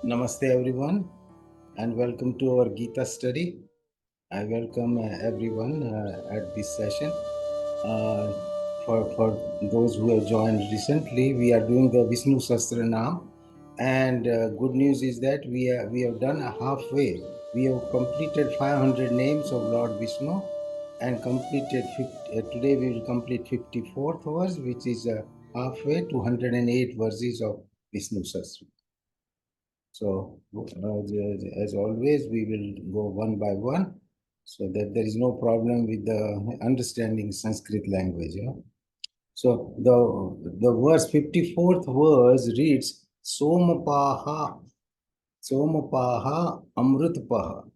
Namaste everyone and welcome to our Gita study. I welcome everyone at this session. For those who have joined recently, we are doing the Vishnu Sahastranam, and good news is that we have done halfway. We have completed 500 names of Lord Vishnu and completed today we will complete 54th verse, which is halfway to 108 verses of Vishnu Sahastranam. So, as always, we will go one by one so that there is no problem with the understanding Sanskrit language. So, the verse 54th verse reads Somapaha, Somapaha Amrutpaha,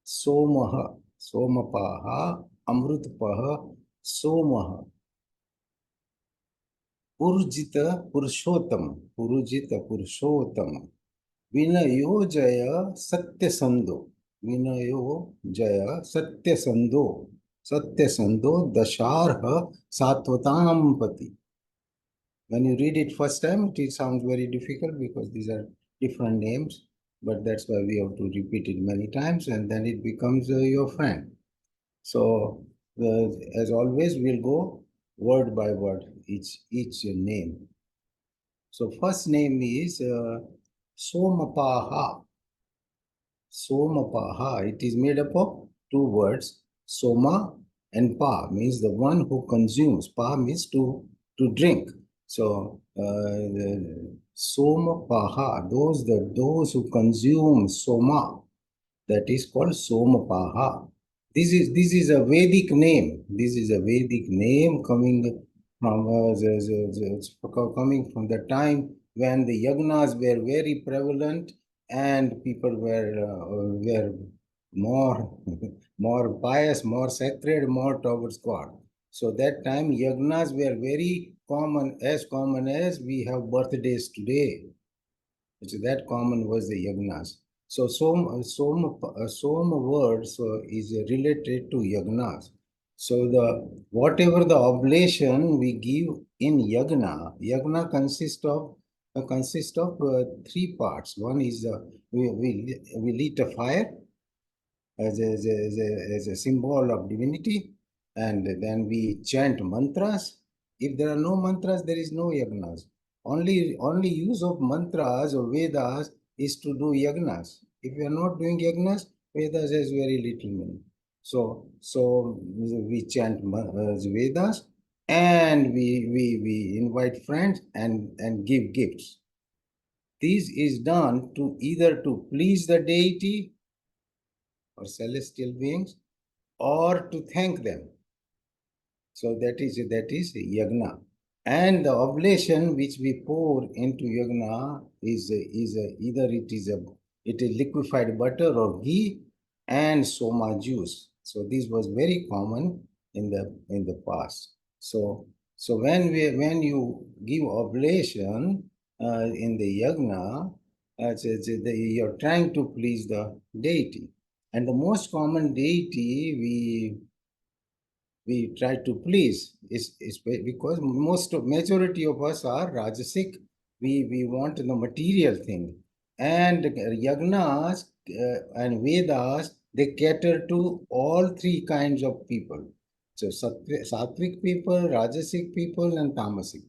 Somaha, Somapaha Amrutpaha, Somaha. Purjita Purushottam, Purujita Purushottam. विनयो जय सत्यसंधो विनयो जय सत्यसंधो सत्यसंधो दशार्ह सात्वताम पति. When you read it first time, it sounds very difficult because these are different names, but that's why we have to repeat it many times and then it becomes your friend. So as always, we'll go word by word, each name. So first name is Somapaha. Somapaha. It is made up of two words, Soma and Pa, means the one who consumes. Pa means to drink. So Somapaha, those who consume Soma, that is called Somapaha. This is a Vedic name. This is a Vedic name coming from the time when the yagnas were very prevalent and people were more more pious, more sacred, more towards God. So that time yagnas were very common as we have birthdays today. So that common was the yagnas. So Soma word is related to yagnas. So whatever the oblation we give in yagna consists of three parts. One is we light a fire as a symbol of divinity, and then we chant mantras. If there are no mantras, there is no yagnas. Only use of mantras or Vedas is to do yagnas. If you are not doing yagnas, Vedas has very little meaning. So we chant Vedas and we invite friends and give gifts. This is done to either to please the deity or celestial beings or to thank them. So that is yagna. And the oblation which we pour into yagna is either it is liquefied butter or ghee and soma juice. So this was very common in the past. So when you give oblation in the yagna, you're trying to please the deity. And the most common deity we try to please is because majority of us are rajasic. We want the material thing, and yagnas and Vedas, they cater to all three kinds of people. So sattvic people, rajasic people, and tamasic.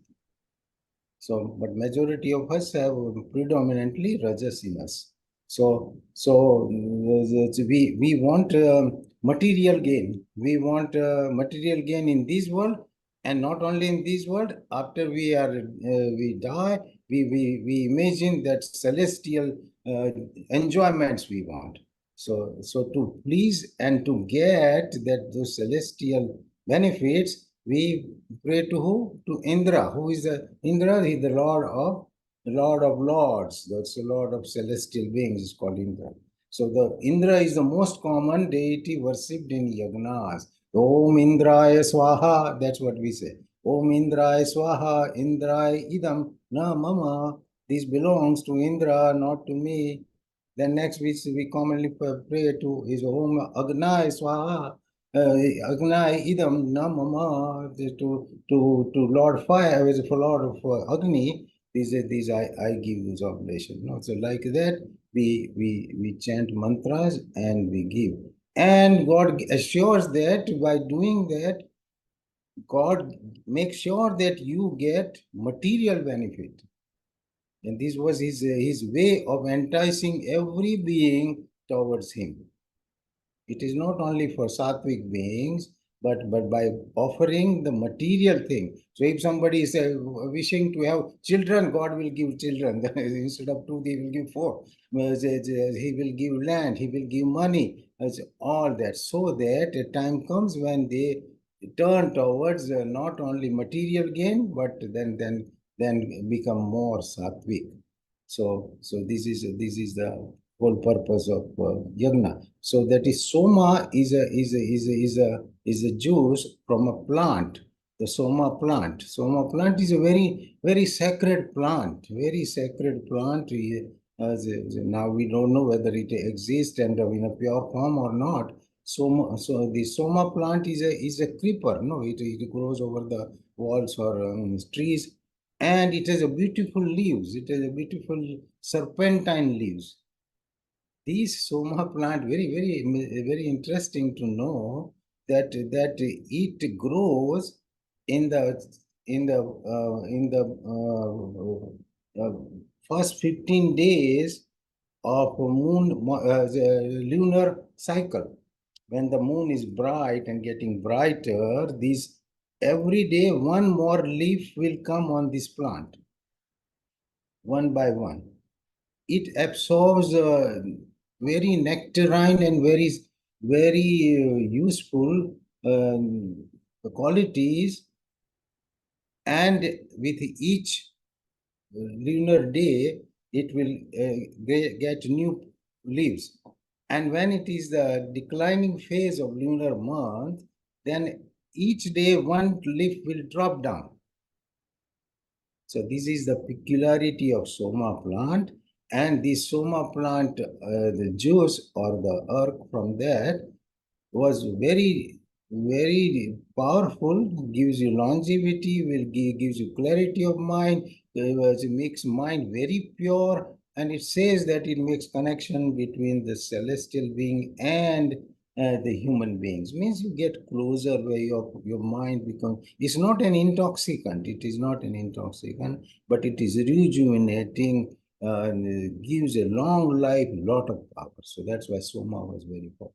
So, but majority of us have predominantly rajas in us. So we want material gain. We want material gain in this world, and not only in this world. After we die, we imagine that celestial enjoyments we want. So to please and to get that those celestial benefits, we pray to who? To Indra. Who is the Indra? He is the Lord of Lords. That's the Lord of celestial beings is called Indra. So the Indra is the most common deity worshipped in yagnas. Om Indraya Swaha. That's what we say. Om Indraya Swaha. Indraya Idam Na Mama. This belongs to Indra, not to me. Then next we commonly pray to is Om Agnaya Swaha. Agnai idam na mama, to Lord Fire, for Lord of Agni, These I give these oblations. No, so like that we chant mantras and we give, and God assures that by doing that, God makes sure that you get material benefit. And this was his way of enticing every being towards him. It is not only for sattvic beings, but by offering the material thing. So if somebody is wishing to have children, God will give children. Instead of two, he will give four. He will give land, he will give money, all that. So that a time comes when they turn towards not only material gain, but then become more sattvic. So this is the whole purpose of yagna. So that is soma is a juice from a plant, the soma plant. Soma plant is a very sacred plant, very sacred plant. Now we don't know whether it exists and in a pure form or not. So the soma plant is a creeper. No, it grows over the walls or trees, and it has a beautiful leaves. It has a beautiful serpentine leaves. These soma plant, very interesting to know that it grows in the first 15 days of the lunar cycle. When the moon is bright and getting brighter, these every day one more leaf will come on this plant, one by one. It absorbs very nectarine and very useful qualities, and with each lunar day it will get new leaves. And when it is the declining phase of lunar month, then each day one leaf will drop down. So this is the peculiarity of soma plant, and the soma plant, the juice or the earth from that was very powerful, gives you longevity, gives you clarity of mind, it makes mind very pure, and it says that it makes connection between the celestial being and the human beings. Means you get closer where your mind becomes, it's not an intoxicant, it is not an intoxicant, but it is rejuvenating, gives a long life, lot of power. So that's why Soma was very powerful.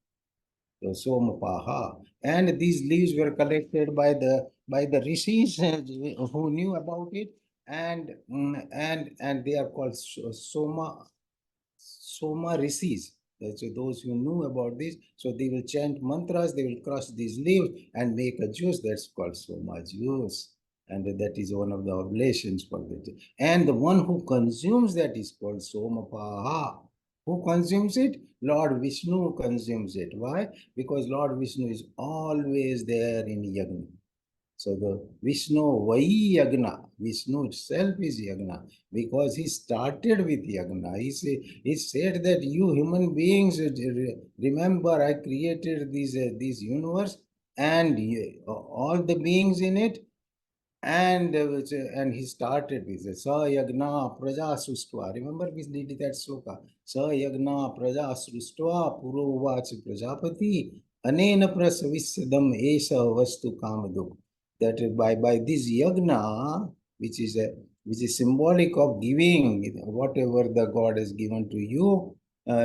So Somapaha. And these leaves were collected by the rishis who knew about it, and they are called Soma rishis. So those who knew about this, so they will chant mantras, they will crush these leaves and make a juice that's called Soma juice. And that is one of the oblations for it. And the one who consumes that is called Somapaha. Who consumes it? Lord Vishnu consumes it. Why? Because Lord Vishnu is always there in yagna. So the Vishnu Vai Yagna, Vishnu itself is Yagna, because he started with Yagna. He said that you human beings, remember I created this universe and all the beings in it, and he started with Sa Yagna Praja Sustva. Remember we did that sloka. Sa Yagna Praja Sustva Purovach Prajapati Anena Prasavisadam Esa Vastu Kamaduk. That by this yagna, which is symbolic of giving whatever the God has given to you, to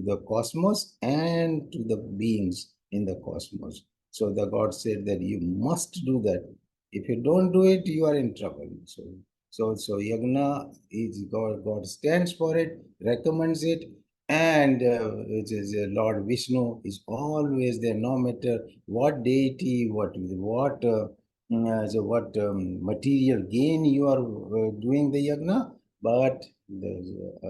the cosmos and to the beings in the cosmos. So the God said that you must do that. If you don't do it, you are in trouble. So yagna is God. God stands for it, recommends it, and it is Lord Vishnu is always there, no matter what deity, what material gain you are doing the yagna, but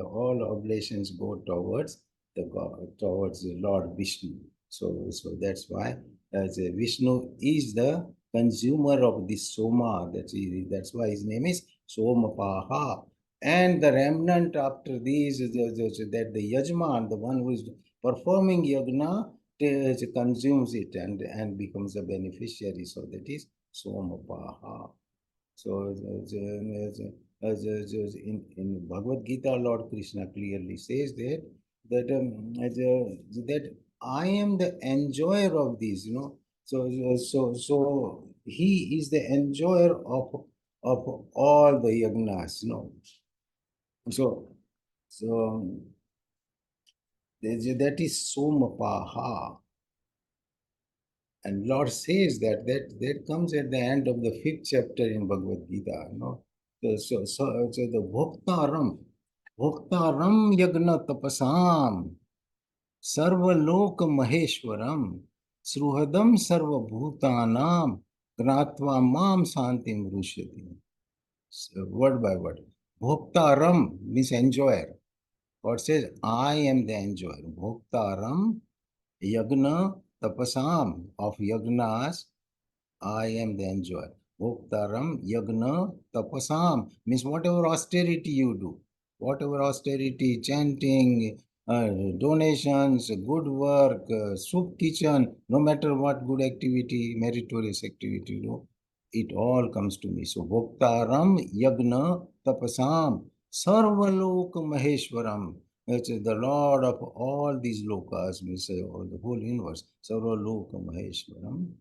all oblations go towards the God, towards the Lord Vishnu. So that's why Vishnu is the consumer of this soma. That's why his name is Somapaha. And the remnant after these is that the Yajman, the one who is performing yagna, consumes it and becomes a beneficiary. So that is Somapaha. So in Bhagavad Gita, Lord Krishna clearly says that I am the enjoyer of these, So he is the enjoyer of all the yagnas. So so that is Somapaha. And Lord says that comes at the end of the 5th chapter in Bhagavad Gita. So the Bhoktaram Yagna Tapasam Sarvalok Maheshwaram Sruhadam Sarvabhutanam Gnatva Mam Santim Rushyati. So word by word. Bhoktaram means enjoyer. God says, I am the enjoyer. Bhoktaram Yagna Tapasam of Yagnas, I am the enjoyer. Bhoktaram Yagna Tapasam means whatever austerity you do, whatever austerity, chanting, donations, good work, soup kitchen, no matter what good activity, meritorious activity you do, it all comes to me. So Bhoktaram Yagna Tapasam Sarvalok Maheshwaram. Which is the Lord of all these lokas, means all the whole universe. Sarvaloka Maheshwaram.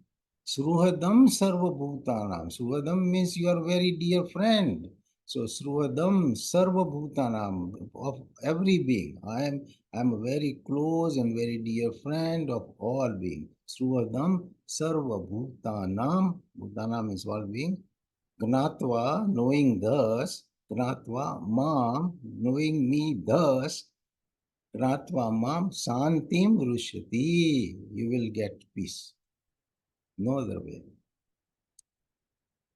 Sruhadam Sarva Bhutanam. Sruhadam means you are very dear friend. So Sruhadam Sarva Bhutanam of every being. I am a very close and very dear friend of all beings. Sruhadam Sarva Bhutanam. Bhutanam is all being. Gnatva, knowing thus. Gnatva Mam, knowing me thus. Gnatva Mam Santim Rushyati. You will get peace. No other way.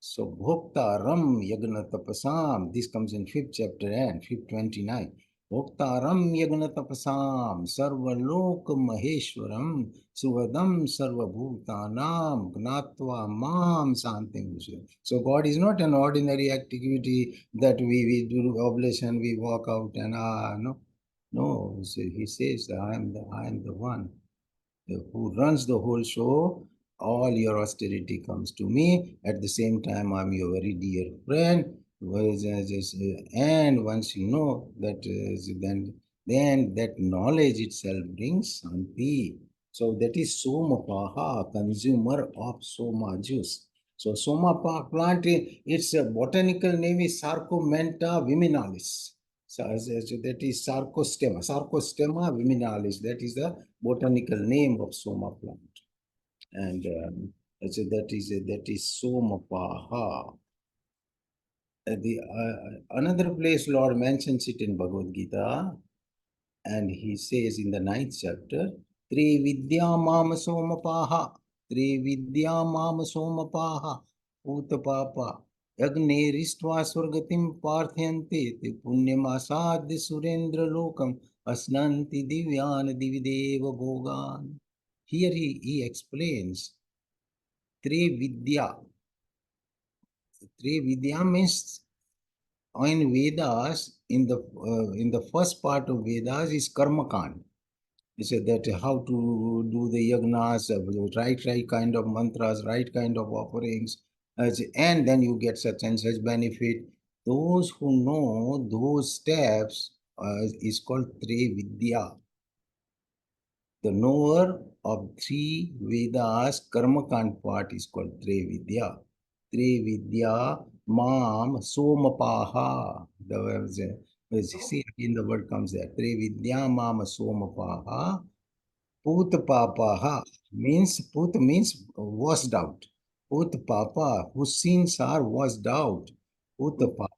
So Bhoktaram Yagna Tapasam, this comes in 5th chapter and 5th 29. Bhoktaram Yagna Tapasam, Sarvalok Maheshwaram, Suvadam Sarvabhutanam, Gnatva Mam Santim. So God is not an ordinary activity that we do oblation, we walk out and no. No, so he says, I am the one who runs the whole show. All your austerity comes to me. At the same time, I'm your very dear friend. And once you know that, then that knowledge itself brings Santi. So that is Somapaha, consumer of Soma juice. So Somapaha plant, its botanical name is Sarcomenta viminalis. So that is Sarcostema. Sarcostema viminalis. That is the botanical name of Soma plant. And so that is Somapaha. Another place Lord mentions it in Bhagavad Gita, and he says in the 9th chapter, Tri Vidya Mama Somapaha, Tri Vidya Mama Somapaha, Utapapa, Agne Ristva Swargatim Parthyanti, Te Punyamasadhi Surendra Lokam, Asnanti Divyan Divideva Bhogan. Here he explains Tri Vidya. Tri Vidya means in Vedas, in the first part of Vedas is Karma Kand. He said that how to do the yagnas, right kind of mantras, right kind of offerings, and then you get such and such benefit. Those who know those steps is called Tri Vidya. The knower of 3 Vedas, Karmakant part is called Tri Vidya. Tri Vidya Mam Somapaha. See, again the word comes there. Tri Vidya Mam Somapaha. Put Papaha means washed out. Put Papa, whose sins are washed out. Put Papa.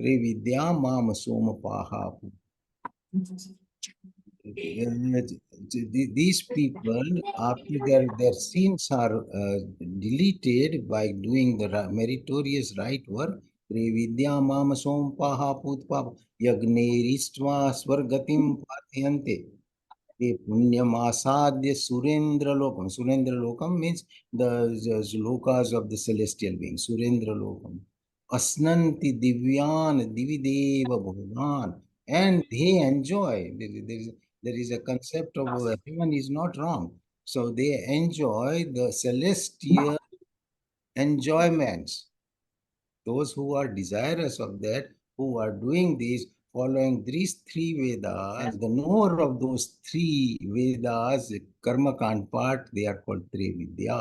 Tri Vidya Mam Somapaha. These people, after their sins are deleted by doing the meritorious right work, Vidya Mama Sompaha Putpapa Yagneristva Swargatim Pathayante. Punyamasadya Surendra Lokam. Surendra Lokam means the lokas of the celestial beings. Surendra Lokam. Asnanti Divyan Divideva Bhagavan. And they enjoy. There is a concept of heaven is not wrong. So they enjoy the celestial enjoyments. those who are desirous of that, who are doing this, following these three Vedas, and the knower of those three Vedas, Karma Kand part, they are called Trividya.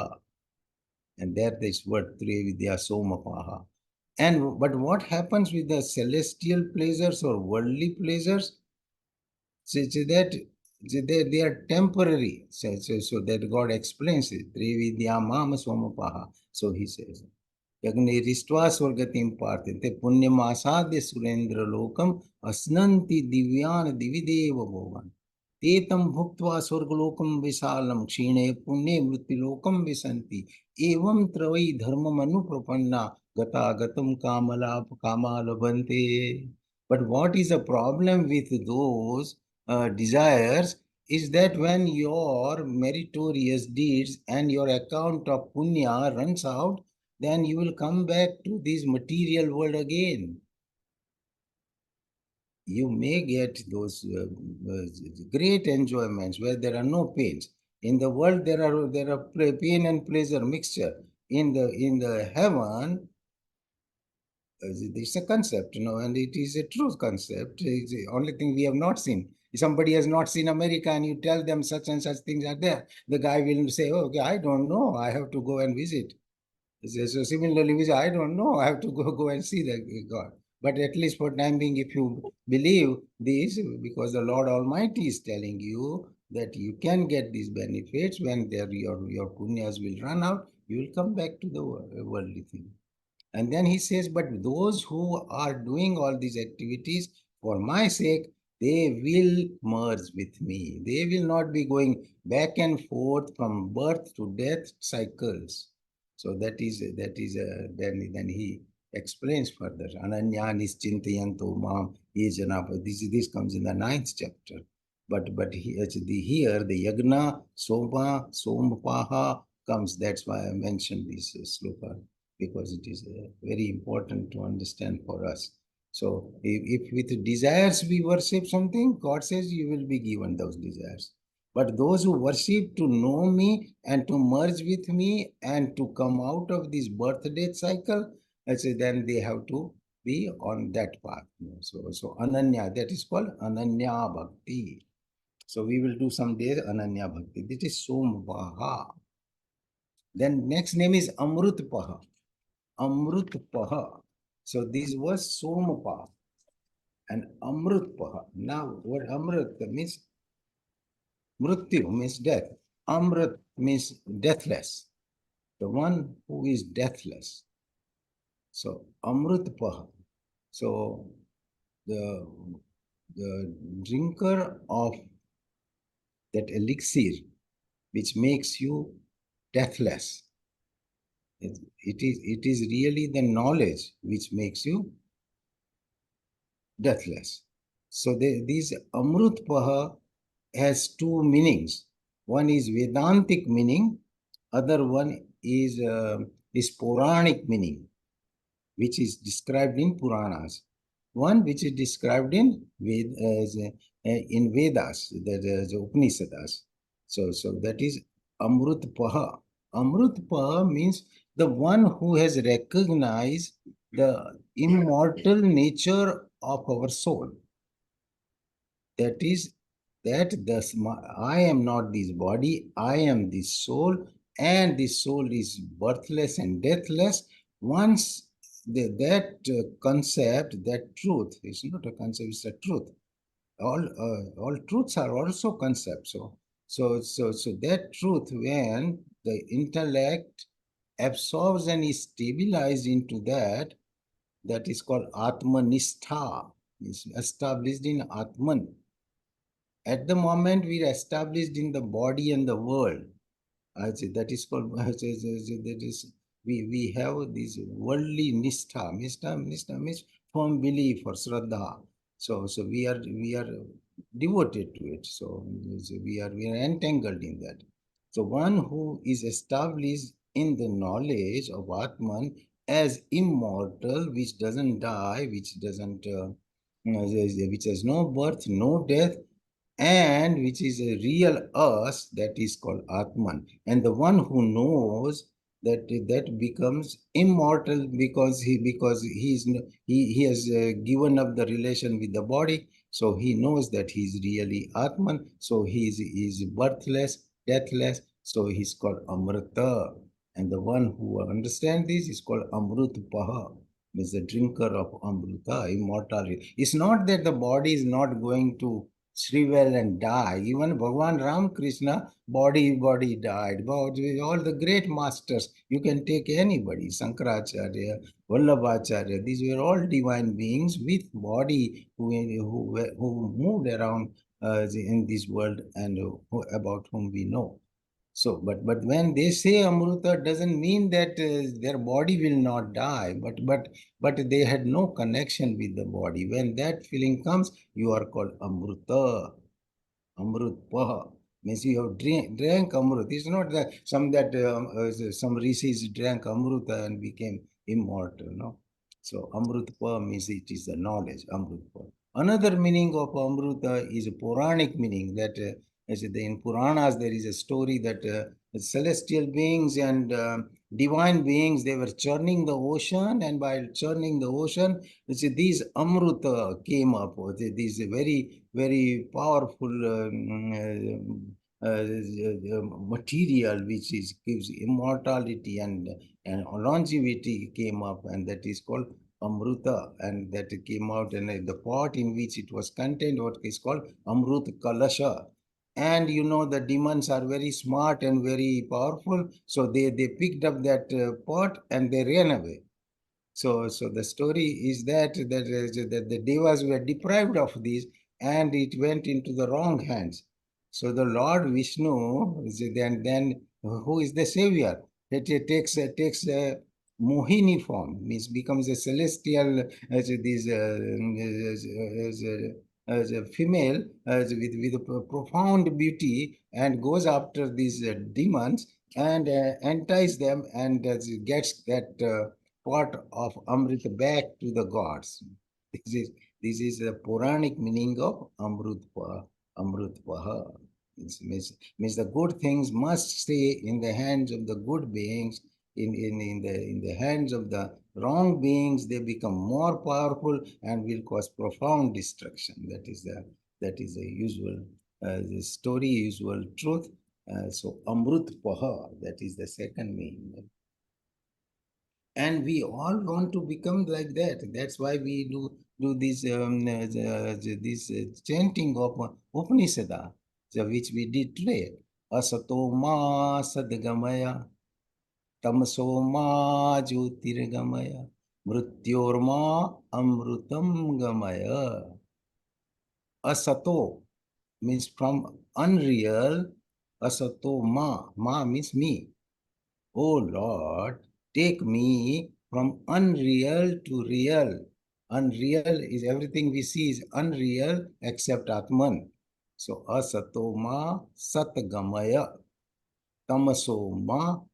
And there this word Trividya Somapaha. And but what happens with the celestial pleasures or worldly pleasures? So that they are temporary. So that God explains it. Trividya Mama Somapaha. So he says. यज्ञरिष्ट्वा स्वर्गतिं पार्थन्ते पुण्यमासाद्य सुरेन्द्रलोकम् अस्नन्ति दिव्यान् दिविदेव Bhuvan ते तं भुक्त्वा स्वर्गलोकं विशालं क्षीणे पुण्ये मृत्युलोकं विशन्ति एवं त्रयी धर्ममनुप्रपन्ना गतागतं कामा लभन्ते. But what is the problem with those desires is that when your meritorious deeds and your account of punya runs out, then you will come back to this material world again. You may get those great enjoyments where there are no pains. In the world, there are pain and pleasure mixture. In the heaven, it's a concept, and it is a true concept. It's the only thing we have not seen. If somebody has not seen America and you tell them such and such things are there, the guy will say, "Oh, okay, I don't know. I have to go and visit." So similarly, I don't know. I have to go and see the God. But at least for time being, if you believe this, because the Lord Almighty is telling you that you can get these benefits when your punyas will run out, you will come back to the worldly thing. And then he says, but those who are doing all these activities for my sake, they will merge with me. They will not be going back and forth from birth to death cycles. So then he explains further. Ananya nischintayanto mam ye janapa. This comes in the 9th chapter. But here the yagna sompaha comes. That's why I mentioned this sloka, because it is very important to understand for us. So if with desires we worship something, God says you will be given those desires. But those who worship to know me and to merge with me and to come out of this birth-death cycle, then they have to be on that path. So Ananya, that is called Ananya Bhakti. So we will do some days Ananya Bhakti. This is Somvaha. Then next name is Amrutpaha. Amrutpaha. So this was Somapa and Amrutpaha. Now what Amrut means? Mrityu means death. Amrit means deathless. The one who is deathless. So Amrutpaha. So the drinker of that elixir which makes you deathless. It is really the knowledge which makes you deathless. So these Amrutpaha has two meanings. One is Vedantic meaning, other one is Puranic meaning, which is described in Puranas. One which is described in Vedas, the Upanishads. So that is Amrutpaha. Amrutpaha means the one who has recognized the immortal nature of our soul. That is, that I am not this body, I am this soul, and this soul is birthless and deathless. Once that concept, that truth, it's not a concept, it's a truth. All truths are also concepts. So that truth, when the intellect absorbs and is stabilized into that, that is called Atmanistha, is established in Atman. At the moment we are established in the body and the world, that is called, that is, we have this worldly nistha. Nistha means firm belief or shraddha. So we are devoted to it. So we are entangled in that. So one who is established in the knowledge of Atman as immortal, which doesn't die, which doesn't, which has no birth, no death, and which is a real us, that is called Atman. And the one who knows that becomes immortal because he has given up the relation with the body, so he knows that he is really Atman, so he is birthless, deathless, so he's called Amrita. And the one who understands this is called Amrutpaha, means the drinker of Amrita, immortality. It's not that the body is not going to shrivel and die. Even Bhagavan Ramakrishna, body died. But all the great masters, you can take anybody, Sankaracharya, Vallabhacharya, these were all divine beings with body who moved around in this world and about whom we know. So, but when they say Amrita, doesn't mean that their body will not die, but they had no connection with the body. When that feeling comes, you are called Amrita. Amrut means you have drank Amrut. It's not that some rishis drank Amruta and became immortal. No. So Amrut means it is the knowledge. Amrut. Another meaning of Amruta is a Puranic meaning that as in Puranas there is a story that celestial beings and divine beings, they were churning the ocean, and by churning the ocean, these Amruta came up. These very powerful material which gives immortality and longevity came up, and that is called Amruta, and that came out, and the pot in which it was contained, what is called Amrut Kalasha. And you know the demons are very smart and very powerful, so they picked up that pot and they ran away. So the story is that the devas were deprived of this, and it went into the wrong hands. So the Lord Vishnu, then who is the savior? It takes a Mohini form, means becomes a celestial as a female with a profound beauty, and goes after these demons and entice them, and gets that pot of Amrit back to the gods. This is this is the Puranic meaning of Amrutpa. Amrutpaha means the good things must stay in the hands of the good beings. In the hands of the wrong beings, they become more powerful and will cause profound destruction. That is the usual the story, usual truth. So Amrutpaha, that is the second meaning. And we all want to become like that. That's why we do this chanting of Upanishada, which we did today. Asato ma sadgamaya, tamso ma jyotirgamaya, mrityorma amrutam gamaya. Asato means from unreal. Asato ma means me. Oh Lord, take me from unreal to real. Unreal is everything we see is unreal except Atman. So asatoma satgamaya, tamasoma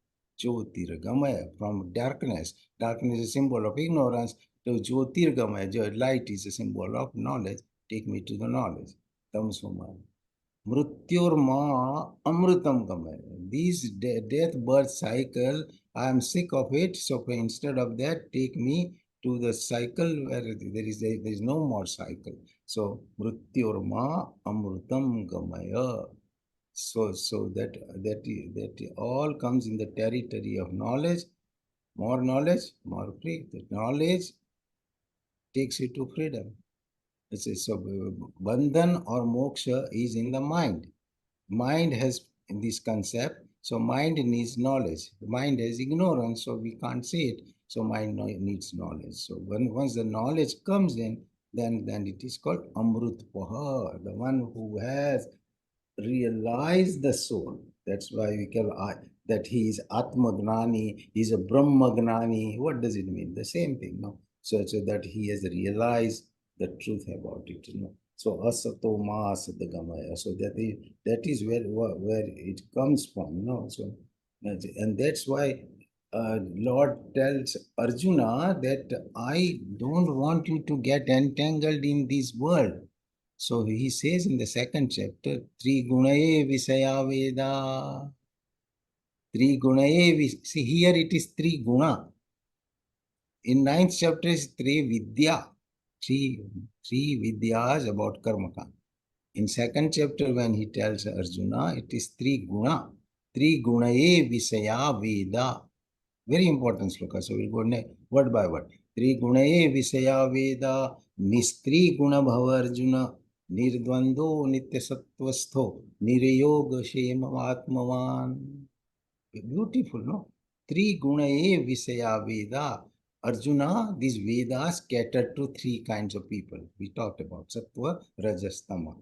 jyotirgamaya, from darkness. Darkness is a symbol of ignorance. To jyotirgamaya, light is a symbol of knowledge. Take me to the knowledge. Tamasoma. Mrityorma amrutam gamaya. This death birth cycle, I am sick of it. So instead of that, take me to the cycle where there is no more cycle. So mrityorma amrutam gamaya. So that all comes in the territory of knowledge. More knowledge, more free. The knowledge takes you to freedom. So bandhan or moksha is in the mind. Mind has this concept, so mind needs knowledge. Mind has ignorance, so we can't see it. So mind needs knowledge. So once the knowledge comes in, then it is called Amrut Paha, the one who has realized the soul. That's why we call that he is Atmagnani, he is a Brahmagnani. What does it mean? The same thing, no? So that he has realized the truth about it, you know. So asato ma asatagamaya. So that is where it comes from, you know. So and that's why Lord tells Arjuna that I don't want you to get entangled in this world. So he says in the second chapter, Tri Gunaye Visaya Veda. Tri gunaye, see here it is Tri guna. In ninth chapter is Tri vidya. Three vidyas about karma. In second chapter, when he tells Arjuna, it is Tri guna. Tri gunaye visaya veda. Very important sloka. So we'll go word by word. Tri gunaye visaya veda nistri guna bhava Arjuna nirdvando nitya sattvastho niryoga shema atmavan. Beautiful, no? Tri gunaye visaya veda. Arjuna, these Vedas cater to three kinds of people. We talked about Sattva, Rajas, Tama.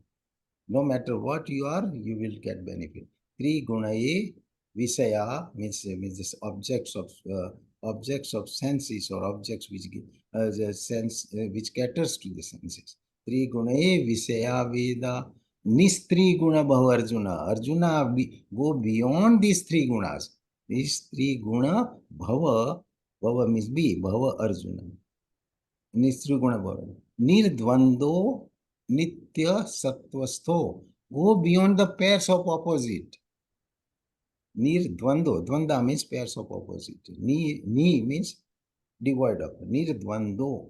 No matter what you are, you will get benefit. Three gunaye visaya means this objects of senses or objects which give the sense which caters to the senses. Three gunaye visaya veda nistri guna bhava Arjuna. Arjuna go beyond these three gunas. These three guna bhava means be bhava Arjuna. Nistri guna bhava. Nirdvando Nitya Sattvastho. Go beyond the pairs of opposite. Nirdvando. Dvanda means pairs of opposite. Ni means devoid of. Nirdvando.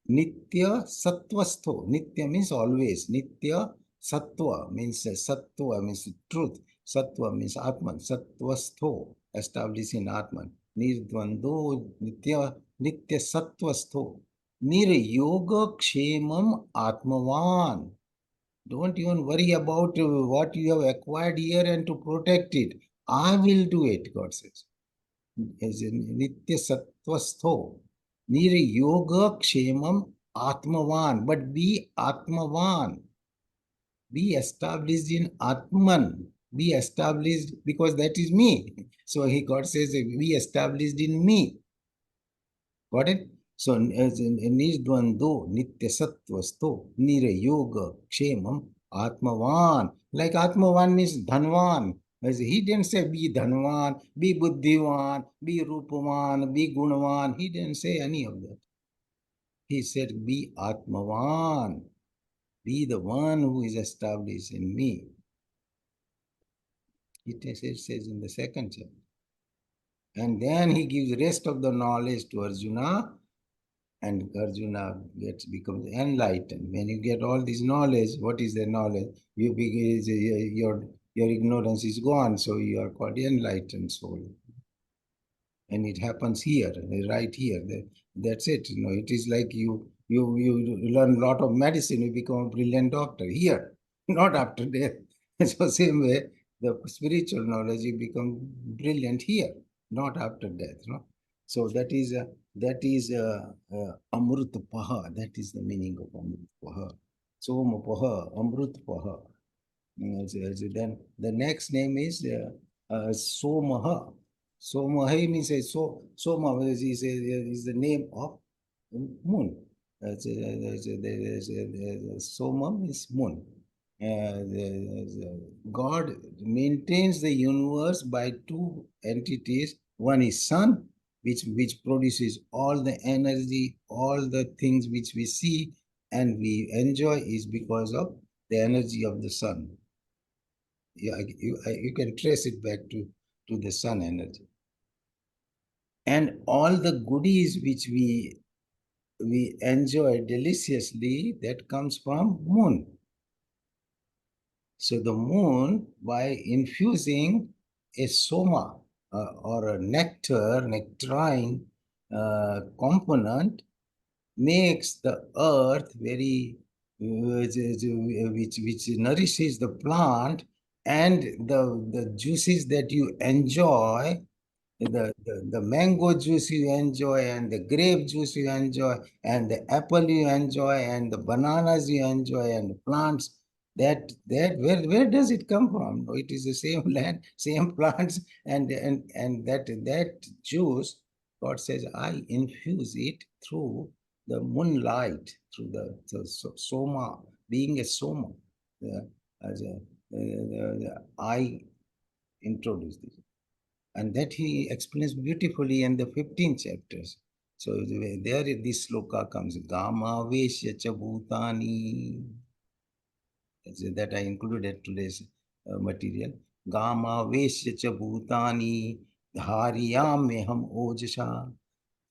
Nitya Sattvastho. Nitya means always. Nitya Sattva means truth. Sattva means Atman. Sattvastho. Established in Atman. Nirdvando Nitya Sattvastho. Niryoga Kshemam Atmavan. Don't even worry about what you have acquired here and to protect it. I will do it, God says. As in Nitya Sattvastho. Nir Yoga Kshemam Atmavan. But be Atmavan. Be established in Atman. Be established because that is me. So God says, be established in me. Got it? So, Nirdvando, Nitya Sattvasto, Nira Yoga, Kshemam, Atmavan. Like Atmavan means Dhanvan. As he didn't say be Dhanvan, be Buddhivan, be Rupavan, be Gunavan. He didn't say any of that. He said be Atmavan. Be the one who is established in me. It says in the second chapter. And then he gives rest of the knowledge to Arjuna. And Arjuna becomes enlightened. When you get all this knowledge, what is the knowledge? Your ignorance is gone, so you are called enlightened soul. And it happens here, right here. That's it. It is like you learn a lot of medicine, you become a brilliant doctor here, not after death. So same way, the spiritual knowledge, you become brilliant here, not after death. So that is Amrut Paha. That is the meaning of Amrut Paha. Soma Paha, Amrut Paha. Then the next name is Somaha. Somaha means Soma is the name of moon. Soma means moon. God maintains the universe by two entities. One is sun, which produces all the energy, all the things which we see and we enjoy is because of the energy of the sun. You can trace it back to the sun energy. And all the goodies which we enjoy deliciously, that comes from moon. So the moon, by infusing a soma or a nectarine component, makes the earth very, which nourishes the plant, and the juices that you enjoy, the mango juice you enjoy, and the grape juice you enjoy, and the apple you enjoy, and the bananas you enjoy, and the plants, where does it come from? It is the same land, same plants, and that juice, God says, I infuse it through the moonlight, through the soma, being a soma. I introduce this. And that he explains beautifully in the 15 chapters. So there this sloka comes, Gama Veshya cha Bhutani. That I included today's material. गामावेश्य च भूतानि धारयाम्यहम् ओजसा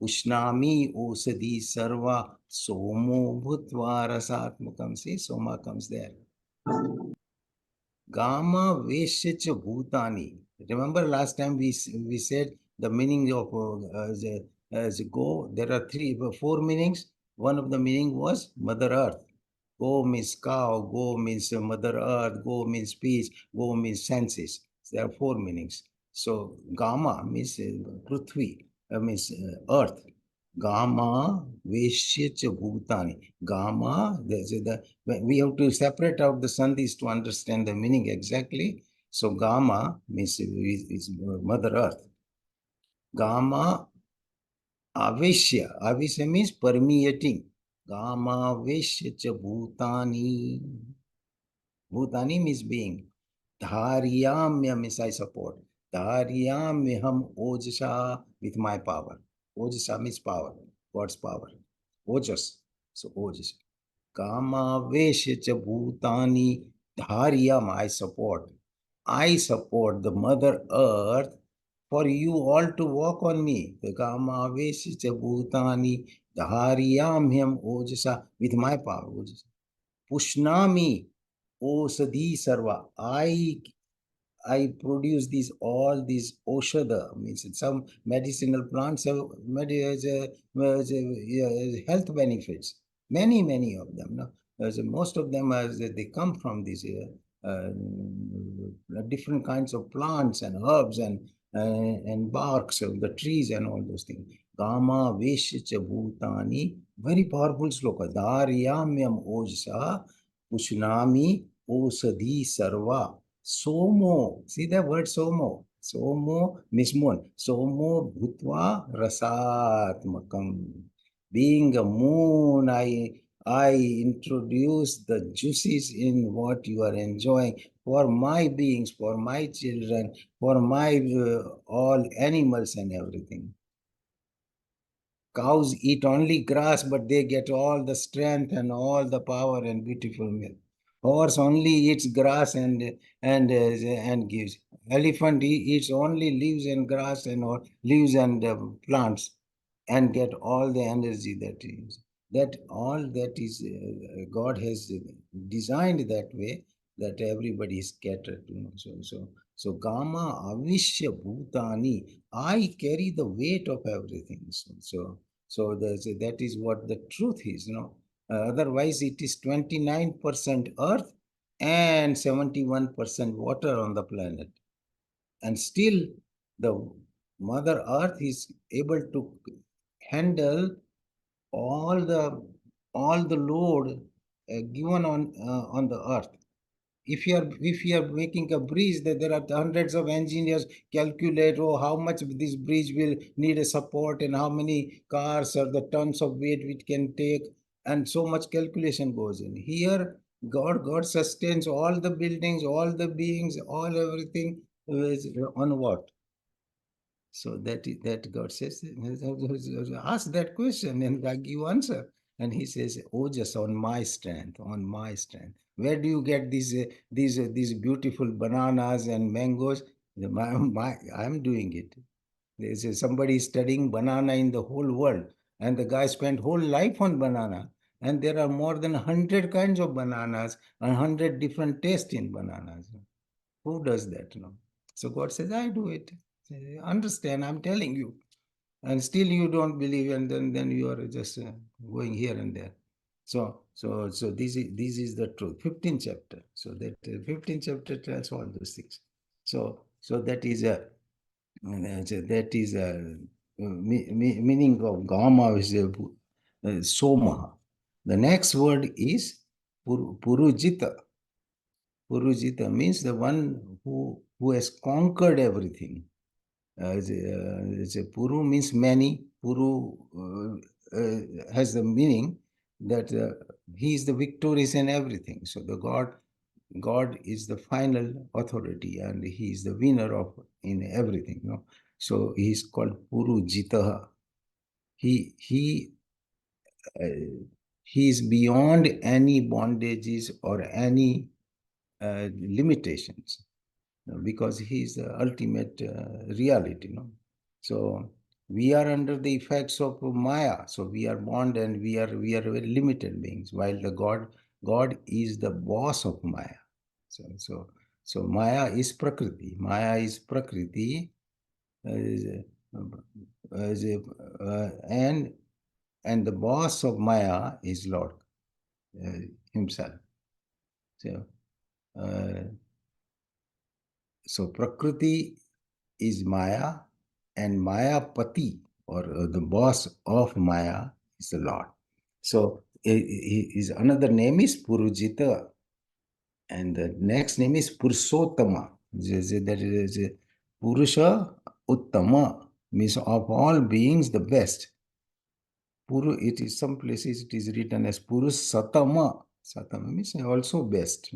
उष्णामि ओषधि सर्वा somo bhutva rasatmakam. See, soma comes there. Gama veshacha bhutani. Remember last time we said the meaning of as go. There are four meanings. One of the meaning was Mother Earth. Go means cow, go means Mother Earth, go means speech, go means senses. There are four meanings. So Gama means Prithvi, means Earth. Gama Veshya Bhutani. Gama, we have to separate out the sandhis to understand the meaning exactly. So Gama means is Mother Earth. Gama Aveshya. Aveshya means permeating. Gama Veshya Bhutani. Bhutani means being. Dharyamya means I support. Dharyamyaham ojasa with my power. Ojasa means power, God's power. Ojas. So ojas. Kama veshacha bhutani dharyam I support. I support the Mother Earth for you all to walk on me. The Kama veshacha bhutani dharyamyam ojasa with my power. Ojasa. Pushnami Osadhi Sarva. I produce these all these Oshada, means some medicinal plants have health benefits. Many of them. No? Most of them they come from these different kinds of plants and herbs and barks of the trees and all those things. Gama Veshacha Bhutani, very powerful sloka. Dharyamyam Ojsa Pushnami Osadhi Sarva. Somo, see the word somo. Somo means moon. Somo bhutva rasatmakam. Being a moon, I introduce the juices in what you are enjoying for my beings, for my children, for my all animals and everything. Cows eat only grass, but they get all the strength and all the power and beautiful milk. Horse only eats grass and gives. Elephant eats only leaves and grass and all, leaves and plants, and get all the energy that is. That all that is God has designed that way that everybody is scattered. So Gama Avishya Bhutani. I carry the weight of everything. So that is what the truth is. Otherwise, it is 29% earth and 71% water on the planet. And still, the Mother Earth is able to handle all the load given on the earth. If you are making a bridge, that there are hundreds of engineers calculate how much this bridge will need a support and how many cars or the tons of weight it can take, and so much calculation goes in. Here, God sustains all the buildings, all the beings, all everything is on what? So that God says, ask that question and I give answer. And he says, oh, just on my strength, on my strength. Where do you get these beautiful bananas and mangoes? I'm doing it. There's somebody studying banana in the whole world, and the guy spent whole life on banana. And there are more than 100 kinds of bananas and 100 different tastes in bananas. Who does that? So God says, I do it. Understand, I'm telling you. And still you don't believe, and then you are just going here and there. So this is the truth. 15th chapter. So that 15th chapter tells all those things. So that is a meaning of Gama is Soma. The next word is Purujita. Purujita means the one who has conquered everything. Puru means many. Puru has the meaning that he is the victorious in everything. So the God is the final authority, and he is the winner of in everything. So he is called Purujita. He he is beyond any bondages or any limitations. because he is the ultimate reality. So we are under the effects of Maya. So we are born and we are very limited beings, while the God is the boss of Maya. So Maya is Prakriti. Maya is Prakriti, is and the boss of Maya is Lord himself. So, uh, so Prakriti is Maya, and Maya Pati, or the boss of Maya, is the Lord. So his another name is Purujita, and the next name is Purushottama. That is Purusha Uttama, means of all beings the best. Puru, it is some places it is written as Purusatama. Satama means also best.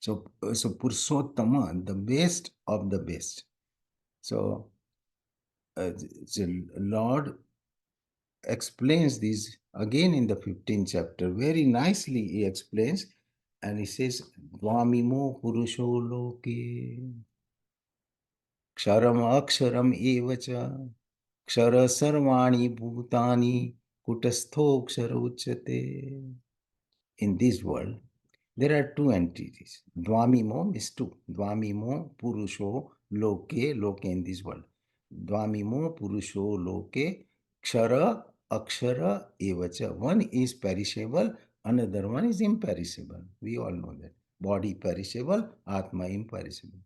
So Purushottama, the best of the best. So the Lord explains this again in the 15th chapter. Very nicely he explains, and he says, Dvamimo Purusho Loke Ksharam Aksharam Evacha Kshara Sarvani Bhutani Kutastho Kshara Uchate. In this world, there are two entities. Dvamimo is two. Dvamimo Purusho Loke, Loke in this world. Dvamimo Purusho Loke Kshara Akshara Evacha. One is perishable, another one is imperishable. We all know that. Body perishable, Atma imperishable.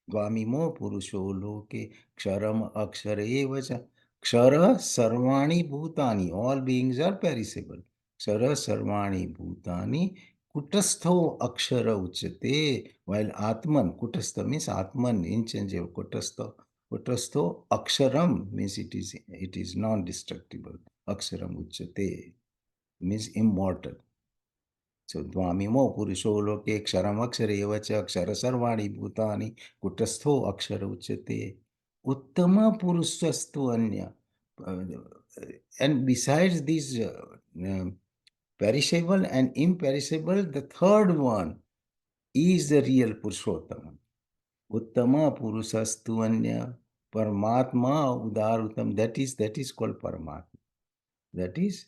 Dvamimo Purusho Loke Ksharam Akshara Evacha. Kshara Sarvani Bhutani. All beings are perishable. Kshara Sarvani Bhutani Kutastho Akshara Uchate, while Atman, Kutastha means Atman, inchangeable, Kutastho Aksharam means it is non-destructible. Aksharam Uchate means immortal. So Dvamimo Purusho Loke Ksharam Akshara Evacha Akshara Sarvani Bhutani Kutastho Akshara Uchate Uttama Purushastu Anya. And besides these perishable and imperishable, the third one is the real Purushottama. Uttama Purushastu Anya Paramatma Udarutam. That is called Paramatma. That is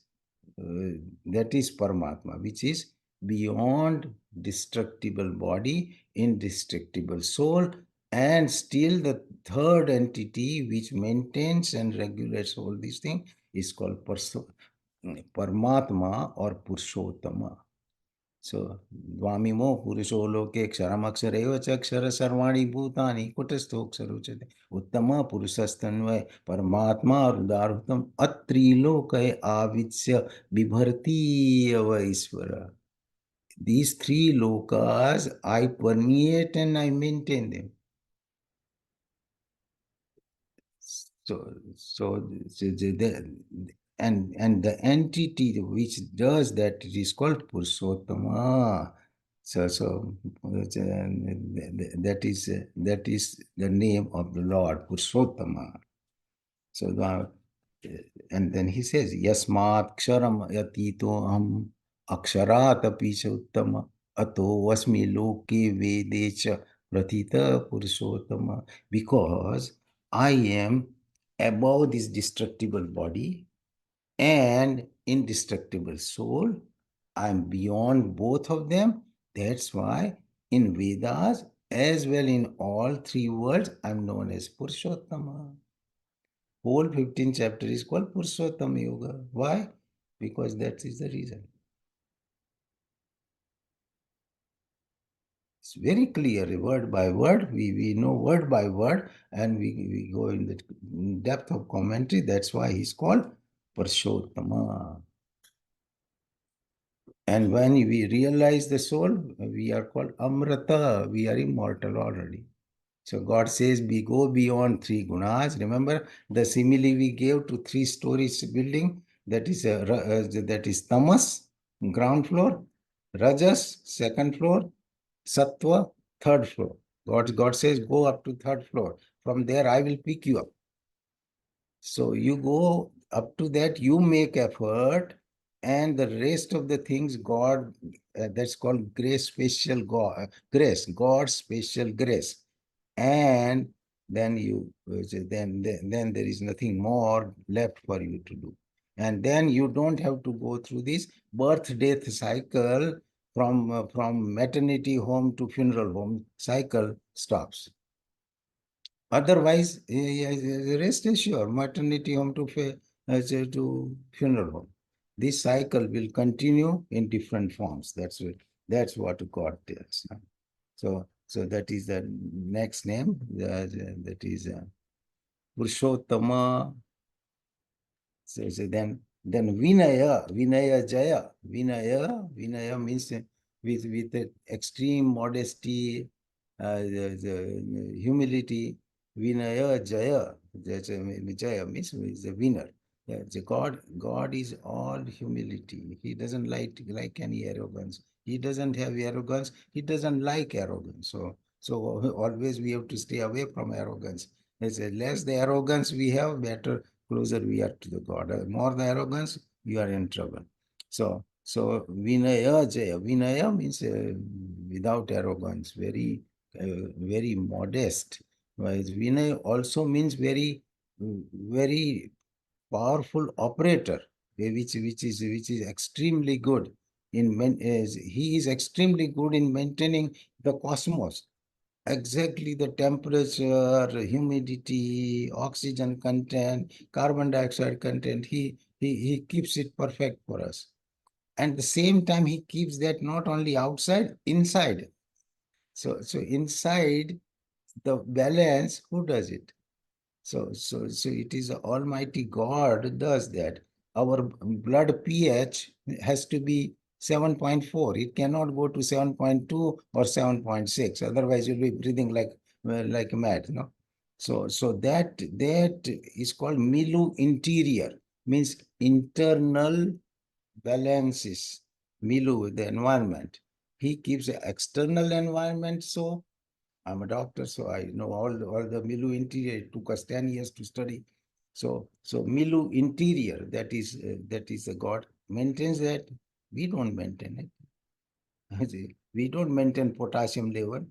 Paramatma, which is beyond destructible body, indestructible soul, and still the third entity which maintains and regulates all these things is called Paramatma or Purushottama. So, Dvamimo Purusho Loke Ksharam Eva Chakshara Sarvani Bhutani Kutastho Ksharuchate Uttama Purusastanvay Paramatma Rudarhutam Atrilokai Avitsya Bibharti Ava Isvara. These three lokas I permeate and I maintain them. And the entity which does that, it is called Purushottama. That is the name of the Lord, Purushottama. So and then he says, Yasmat Ksharam Yatito Am Aksharat Apicha Uttama Ato Vasmi Loke Vedecha Pratita Purushottama. Because I am above this destructible body and indestructible soul. I am beyond both of them. That's why in Vedas, as well in all three worlds, I am known as Purushottama. Whole 15th chapter is called Purushottama Yoga. Why? Because that is the reason. It's very clear, word by word. We know word by word, and we go in the depth of commentary. That's why he's called Purushottama. And when we realize the soul, we are called Amrata. We are immortal already. So God says we go beyond three gunas. Remember the simile we gave to 3 stories building? That is tamas, ground floor, rajas, second floor, sattva, third floor. God says go up to third floor. From there I will pick you up. So you go up to that, you make effort, and the rest of the things God, that's called grace, special God, grace, God's special grace. And then then there is nothing more left for you to do. And then you don't have to go through this birth death cycle. From maternity home to funeral home cycle stops. Otherwise, rest assured, maternity home to funeral home. This cycle will continue in different forms. That's what God tells. So that is the next name. That is Purushottama. So then Vinaya Jaya. Vinaya means with extreme modesty, the humility. Vinaya Jaya. Jaya means is a winner. Yeah, God is all humility. He doesn't like any arrogance. He doesn't have arrogance. He doesn't like arrogance. So always we have to stay away from arrogance. It's less the arrogance we have, better closer we are to the God. More the arrogance, you are in trouble. So Vinaya Jaya. Vinaya means without arrogance, very modest. Whereas Vinaya also means very powerful operator, which is extremely good he is extremely good in maintaining the cosmos. Exactly the temperature, humidity, oxygen content, carbon dioxide content. He keeps it perfect for us. And at the same time, he keeps that not only outside, inside. So inside the balance, who does it? So it is Almighty God does that. Our blood pH has to be 7.4. It cannot go to 7.2 or 7.6. Otherwise, you'll be breathing like mad. No. So that is called Milu interior, means internal balances. Milu, the environment. He keeps the external environment. So I'm a doctor, so I know all the Milu interior. It took us 10 years to study. So Milu interior, that is the God maintains that. We don't maintain it. We don't maintain potassium level.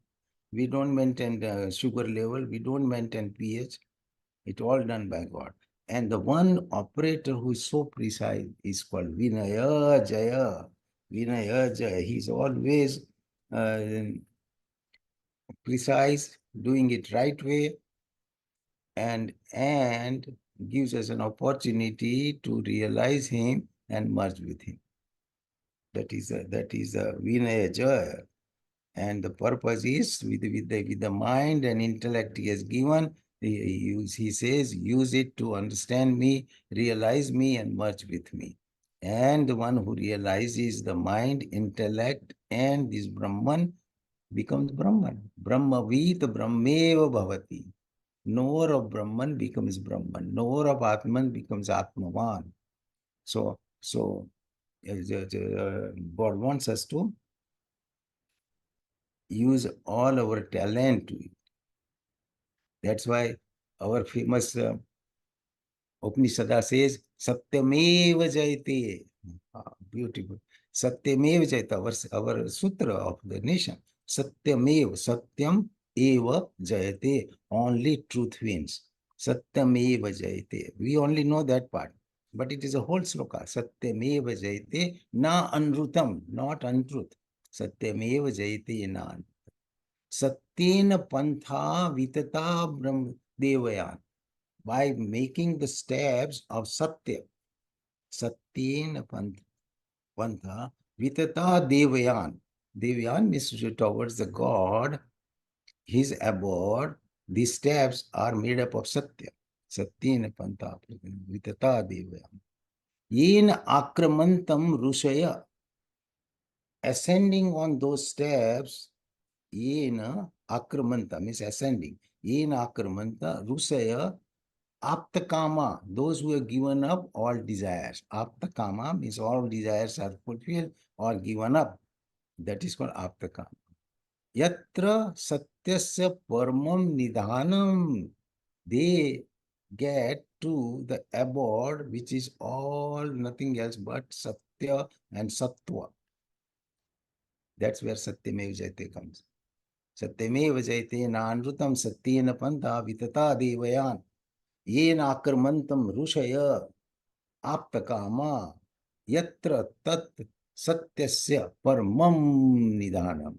We don't maintain the sugar level. We don't maintain pH. It's all done by God. And the one operator who is so precise is called Vinaya Jaya. Vinaya Jaya. He's always uh, precise, doing it right way, and gives us an opportunity to realize him and merge with him. That is a Vinaya Jaya. And the purpose is with the mind and intellect he has given, he says, use it to understand me, realize me, and merge with me. And the one who realizes the mind, intellect, and this Brahman becomes Brahman. Brahmavid Brahmeva Bhavati. Knower of Brahman becomes Brahman. Knower of Atman becomes Atmavan. So God wants us to use all our talent to it. That's why our famous Upanishad says, Satyameva Jayate. Beautiful. Satyameva Jayate, our sutra of the nation. Satyameva, Satyam Eva Jayate. Only truth wins. Satyameva Jayate. We only know that part. But it is a whole sloka. Satyameva Jayate. Na Anrutam, not untruth. Satyameva Jayate na. Satyena Pantha Vitata Brahm Devayan. By making the steps of Satya. Satyena Pantha Vitata Devayan. Devayan means towards the God, his abode. These steps are made up of Satya. Satyena Pantha Vitata Devayan. Yena Akramantam Rushaya. Ascending on those steps, Yena Akramanta means ascending. Yena Akramanta Rusaya Aptakama, those who have given up all desires. Aptakama means all desires are fulfilled or given up. That is called Aptakama. Yatra Satyasya Paramam Nidhanam. They get to the abode which is all nothing else but Satya. Satya and Sattva. That's where Satyameva Jayate comes. Satyameva Jayate Nanrutam Satyena Panta Vitata Devayan Yena Akarmantam Rushaya Aptakama Yatra Tat Satyasya Parmam Nidhanam.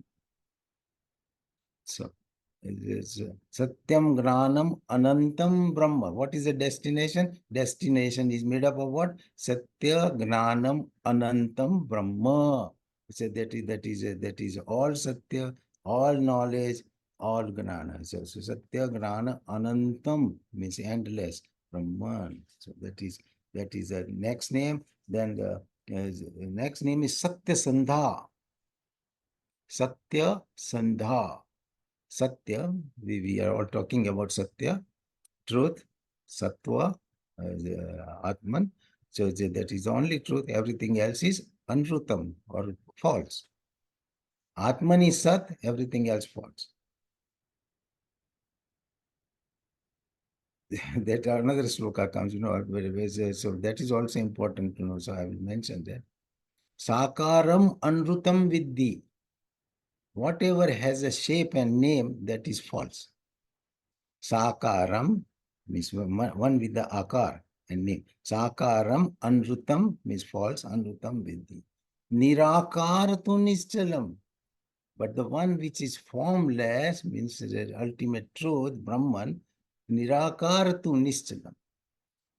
So, Satyam Gnanam Anantam Brahma. What is the destination? Destination is made up of what? Satya Gnanam Anantam Brahma. So that is all Satya, all knowledge, all Gnana. So Satya Gnana Anantam means endless Brahman. So that is the next name. Then the next name is Satya Sandha. Satya Sandha. Satya, we are all talking about Satya, truth, Sattva, Atman. So that is the only truth. Everything else is Anrutam or false. Atman is Sat, everything else false. That another sloka comes, so that is also important to know. So I will mention that. Sakaram Anrutam Vidhi. Whatever has a shape and name, that is false. Sakaram means one with the akar and name. Sakaram Anrutam means false, Anrutam Vidhi. Nirakaratu Nischalam. But the one which is formless means the ultimate truth, Brahman, Nirakaratu Nischalam.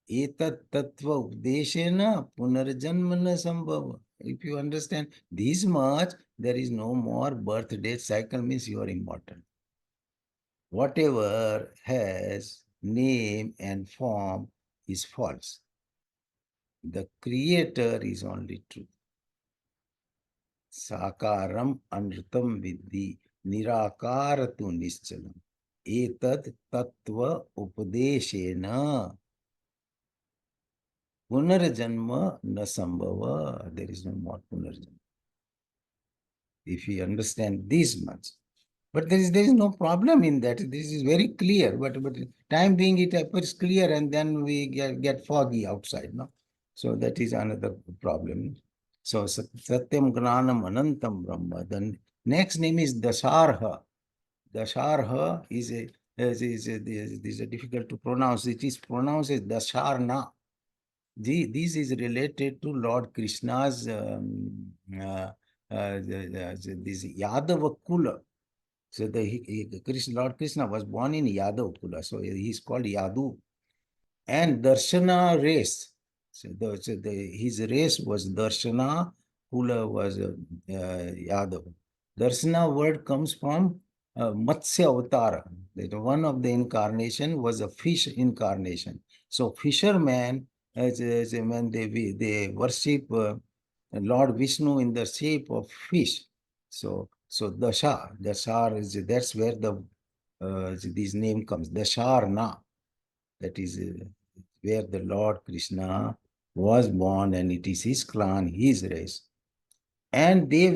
Etat Tattva Updeshena Punarjanmana Sambhava. If you understand this much, there is no more birth, death cycle, means you are immortal. Whatever has name and form is false. The creator is only true. Sakaram anrutam vidhi nirakaratu nischalam. Etad tattva upadeshena punarjanma na sambhava. There is no more punarjanma. If you understand this much. But there is no problem in that. This is very clear. But time being, it appears clear, and then we get foggy outside. No, so that is another problem. So Satyam Gnanam Anantam Brahma. The next name is Dasharha. Dasharha is difficult to pronounce. It is pronounced as Dasharna. This is related to Lord Krishna's this Yadava Kula. So Lord Krishna was born in Yadav Kula, so he is called Yadu. And Darshana race. So his race was Darshana, Kula was Yadav. Darshana word comes from Matsya Avatara. That one of the incarnation was a fish incarnation. So fishermen, when they worship Lord Vishnu in the shape of fish. So Dashar is, that's where this name comes. Dasharna. That is where the Lord Krishna was born, and it is his clan, his race. And they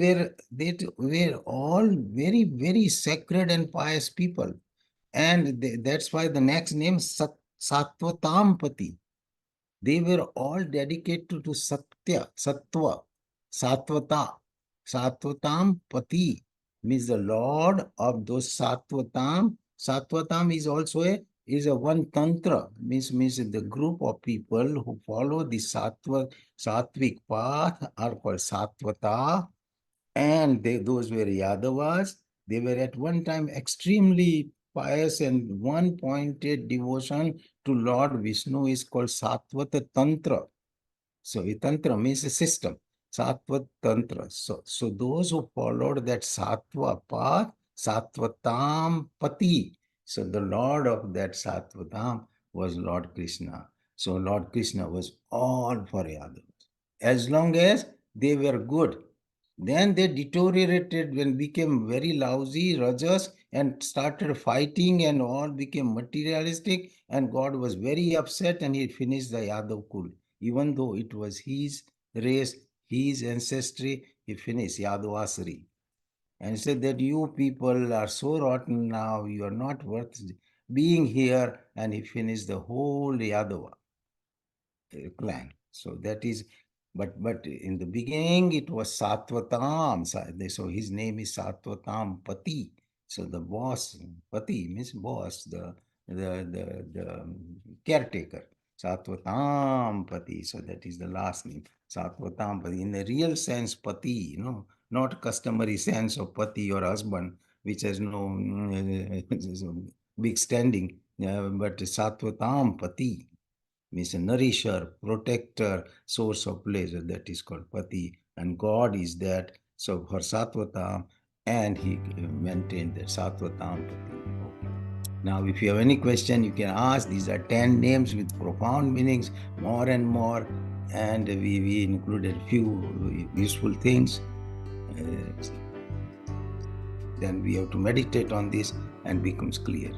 were all very, very sacred and pious people. And that's why the next name Sattva. They were all dedicated to Satya, Sattva, Sattvata. Sattvatam Pati means the Lord of those Sattvatam. Sattvatam is also a one tantra, means the group of people who follow the sattvic path are called Sattvata, and those were Yadavas. They were at one time extremely pious, and one-pointed devotion to Lord Vishnu is called Sattvata Tantra. So Tantra means a system. Sattva Tantra. So those who followed that Sattva path, Sattvatam Pati. So the Lord of that Sattvatam was Lord Krishna. So Lord Krishna was all for Yadavas. As long as they were good. Then they deteriorated when became very lousy, rajas, and started fighting, and all became materialistic, and God was very upset, and he finished the Yadav Kul. Even though it was his race, his ancestry, he finished Yadavasari. And said that you people are so rotten now, you are not worth being here, and he finished the whole Yadava clan. So that is But in the beginning it was Satvatam. So his name is Satvatam Pati. So the boss, Pati means boss, the caretaker. Satvatam Pati. So that is the last name. Satvatam Pati. In the real sense, Pati, not customary sense of Pati or husband, which has no big standing. But Satvatam Pati means a nourisher, protector, source of pleasure. That is called Pati. And God is that. So for Satvatam, and he maintained that Satvatam Pati. Okay. Now, if you have any question, you can ask. These are 10 names with profound meanings, more and more. And we included a few useful things. Then we have to meditate on this and becomes clear.